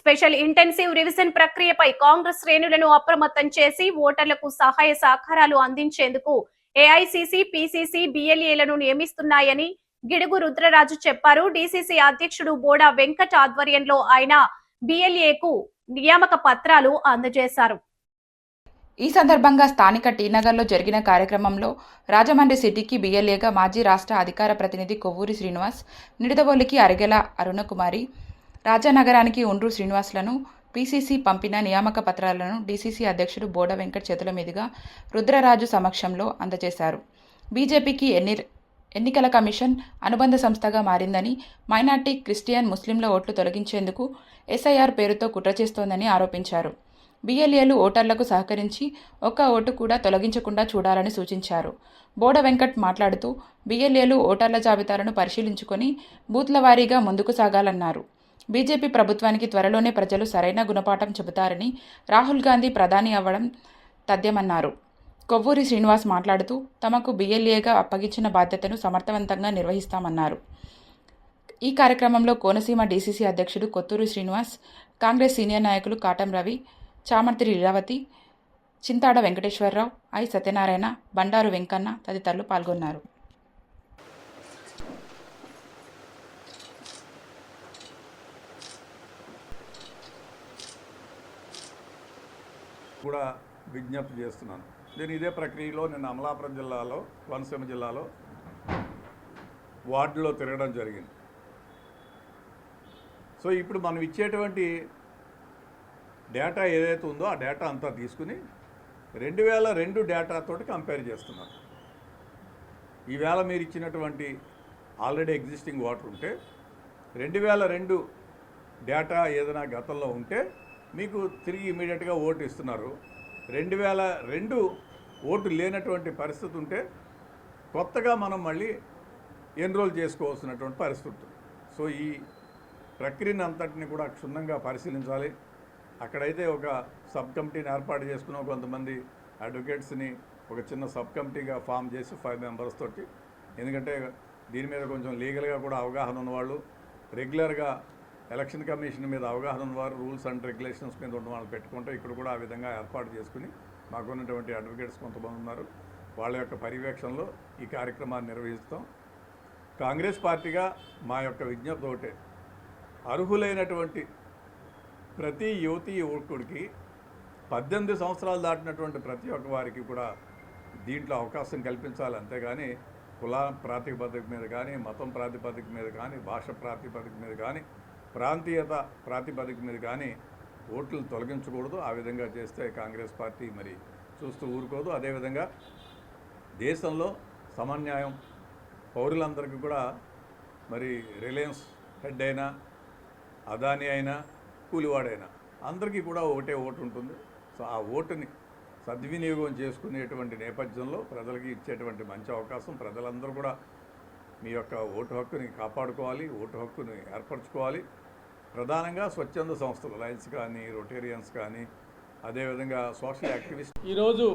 Special intensive revision ప్రక్రియపై కాంగ్రెస్ శ్రేణులను అప్రమత్తం చేసి ఓటర్లకు సహాయ సహకారాలు అందించేందుకు ఏఐసిసి, పిసిసి, బిఎల్ఏలను నియమిస్తున్నాయని గిడుగు రుద్రరాజు చెప్పారు. డిసిసి అధ్యక్షుడు బోడా వెంకట్ ఆధ్వర్యంలో ఆయన బిఎల్ఏకు నియామక పత్రాలు అందజేశారు. ఈ సందర్భంగా స్థానిక టీనగర్లో జరిగిన కార్యక్రమంలో రాజమండ్రి సిటీకి బిఎల్ఏగా మాజీ రాష్ట్ర అధికార ప్రతినిధి కొవ్వూరి శ్రీనివాస్, నిడదవోలుకి అరిగెల అరుణకుమారి, రాజానగరానికి ఉండ్రు శ్రీనివాసులను పిసిసి పంపిన నియామక పత్రాలను డిసిసి అధ్యక్షుడు బోడ వెంకట్ చేతుల మీదుగా రుద్రరాజు సమక్షంలో అందజేశారు. బీజేపీకి ఎన్నికల కమిషన్ అనుబంధ సంస్థగా మారిందని, మైనార్టీ, క్రిస్టియన్, ముస్లింల ఓట్లు తొలగించేందుకు ఎస్ఐఆర్ పేరుతో కుట్ర చేస్తోందని ఆరోపించారు. బిఎల్ఏలు ఓటర్లకు సహకరించి ఒక్క ఓటు కూడా తొలగించకుండా చూడాలని సూచించారు. బోడ వెంకట్ మాట్లాడుతూ బిఎల్ఏలు ఓటర్ల జాబితాలను పరిశీలించుకొని బూత్ల వారీగా ముందుకు సాగాలన్నారు. బీజేపీ ప్రభుత్వానికి త్వరలోనే ప్రజలు సరైన గుణపాఠం చెబుతారని, రాహుల్ గాంధీ ప్రధాని అవ్వడం తథ్యమన్నారు. కొవ్వూరి శ్రీనివాస్ మాట్లాడుతూ తమకు బిఎల్ఏగా అప్పగించిన బాధ్యతను సమర్థవంతంగా నిర్వహిస్తామన్నారు. ఈ కార్యక్రమంలో కోనసీమ డిసిసి అధ్యక్షుడు కొత్తూరు శ్రీనివాస్, కాంగ్రెస్ సీనియర్ నాయకులు కాటం రవి, చామర్తి లీలావతి, చింతాడ వెంకటేశ్వరరావు, ఐ సత్యనారాయణ, బండారు వెంకన్న తదితరులు పాల్గొన్నారు. కూడా విజ్ఞప్తి చేస్తున్నాను. నేను ఇదే ప్రక్రియలో నేను అమలాపురం జిల్లాలో, కోనసీమ జిల్లాలో వార్డులో తిరగడం జరిగింది. సో ఇప్పుడు మనం ఇచ్చేటువంటి డేటా ఏదైతే ఉందో ఆ డేటా అంతా తీసుకుని 2002 డేటాతోటి కంపేర్ చేస్తున్నాను. ఈవేళ మీరు ఇచ్చినటువంటి ఆల్రెడీ ఎగ్జిస్టింగ్ ఓటర్ ఉంటే 2002 డేటా ఏదైనా గతంలో ఉంటే మీకు తిరిగి ఇమీడియట్గా ఓటు ఇస్తున్నారు. 2002 ఓటు లేనటువంటి పరిస్థితి ఉంటే కొత్తగా మనం మళ్ళీ ఎన్రోల్ చేసుకోవాల్సినటువంటి పరిస్థితి ఉంటుంది. సో ఈ ప్రక్రియను అంతటిని కూడా క్షుణ్ణంగా పరిశీలించాలి. అక్కడైతే ఒక సబ్ కమిటీని ఏర్పాటు చేసుకున్నాం. కొంతమంది అడ్వకేట్స్ని ఒక చిన్న సబ్ కమిటీగా ఫామ్ చేసి 5 మెంబర్స్ తోటి, ఎందుకంటే దీని మీద కొంచెం లీగల్గా కూడా అవగాహన ఉన్నవాళ్ళు, రెగ్యులర్గా ఎలక్షన్ కమిషన్ మీద అవగాహన ఉన్నవారు, రూల్స్ అండ్ రెగ్యులేషన్స్ మీద ఉన్న వాళ్ళు పెట్టుకుంటే ఇక్కడ కూడా ఆ విధంగా ఏర్పాటు చేసుకుని మాకున్నటువంటి అడ్వకేట్స్ కొంతమంది ఉన్నారు, వాళ్ళ యొక్క పర్యవేక్షణలో ఈ కార్యక్రమాన్ని నిర్వహిస్తాం. కాంగ్రెస్ పార్టీగా మా యొక్క విజ్ఞప్తి ఒకటే, అర్హులైనటువంటి ప్రతి యువతీ యువకుడికి 18 సంవత్సరాలు దాటినటువంటి ప్రతి ఒక్క వారికి కూడా దీంట్లో అవకాశం కల్పించాలి. అంతేగాని కుల ప్రాతిపదిక మీద కానీ, మతం ప్రాతిపదిక మీద కానీ, భాష ప్రాతిపదిక మీద కానీ, ప్రాంతీయత ప్రాతిపదిక మీద కానీ ఓట్లు తొలగించకూడదు. ఆ విధంగా చేస్తే కాంగ్రెస్ పార్టీ మరి చూస్తూ ఊరుకోదు. అదేవిధంగా దేశంలో సమన్యాయం, పౌరులందరికీ కూడా మరి రిలయన్స్ హెడ్ అయినా, అదానీ అయినా, కూలివాడైనా అందరికీ కూడా ఒకటే ఓటు ఉంటుంది. సో ఆ ఓటుని సద్వినియోగం చేసుకునేటువంటి నేపథ్యంలో ప్రజలకి ఇచ్చేటువంటి మంచి అవకాశం. ప్రజలందరూ కూడా మీ యొక్క ఓటు హక్కుని కాపాడుకోవాలి, ఓటు హక్కుని ఏర్పరచుకోవాలి. ప్రధానంగా స్వచ్ఛంద సంస్థలు, లయన్స్ కానీ, రొటేరియన్స్ కానీ, అదేవిధంగా సోషల్ యాక్టివిస్ట్. ఈరోజు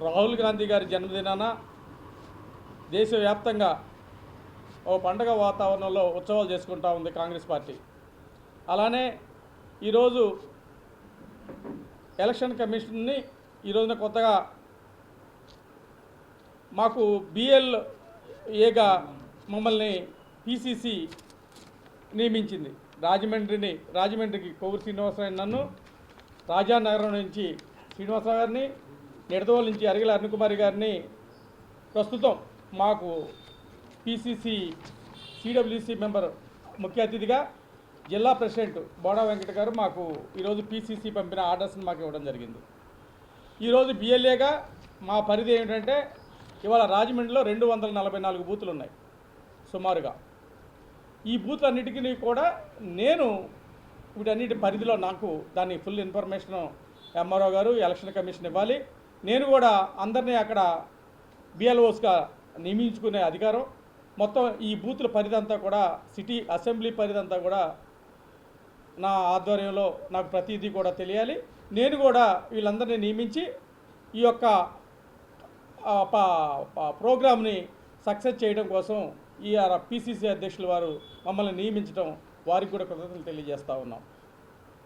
రాహుల్ గాంధీ గారి జన్మదినాన దేశవ్యాప్తంగా ఓ పండగ వాతావరణంలో ఉత్సవాలు చేసుకుంటూ ఉంది కాంగ్రెస్ పార్టీ. అలానే ఈరోజు ఎలక్షన్ కమిషన్ని ఈరోజున కొత్తగా మాకు బిఎల్ఏగా మమ్మల్ని పిసిసి నియమించింది. రాజమండ్రికి కొవ్వూరి శ్రీనివాసరావు, నన్ను రాజానగరం నుంచి శ్రీనివాసరావు గారిని, నిడదవోలు నుంచి అరిగెల అరుణకుమారి గారిని ప్రస్తుతం మాకు పిసిసి సిడబ్ల్యూసి మెంబర్ ముఖ్య అతిథిగా జిల్లా ప్రెసిడెంట్ బోడా వెంకట గారు మాకు ఈరోజు పిసిసి పంపిన ఆర్డర్స్ని మాకు ఇవ్వడం జరిగింది. ఈరోజు బిఎల్ఏగా మా పరిధి ఏమిటంటే ఇవాళ రాజమండ్రిలో 244 బూతులు ఉన్నాయి సుమారుగా. ఈ బూతులన్నిటికీ కూడా నేను వీటన్నిటి పరిధిలో నాకు దాని ఫుల్ ఇన్ఫర్మేషన్ ఎంఆర్ఓ గారు, ఎలక్షన్ కమిషన్ ఇవ్వాలి. నేను కూడా అందరినీ అక్కడ బిఎల్ఓస్గా నియమించుకునే అధికారం. మొత్తం ఈ బూతుల పరిధి అంతా కూడా, సిటీ అసెంబ్లీ పరిధి అంతా కూడా నా ఆధ్వర్యంలో నాకు ప్రతిదీ కూడా తెలియాలి. నేను కూడా వీళ్ళందరినీ నియమించి ఈ యొక్క ప్రోగ్రామ్ని సక్సెస్ చేయడం కోసం ఈ పిసిసి అధ్యక్షులు వారు మమ్మల్ని నియమించడం, వారికి కూడా కృతజ్ఞతలు తెలియజేస్తూ ఉన్నాం.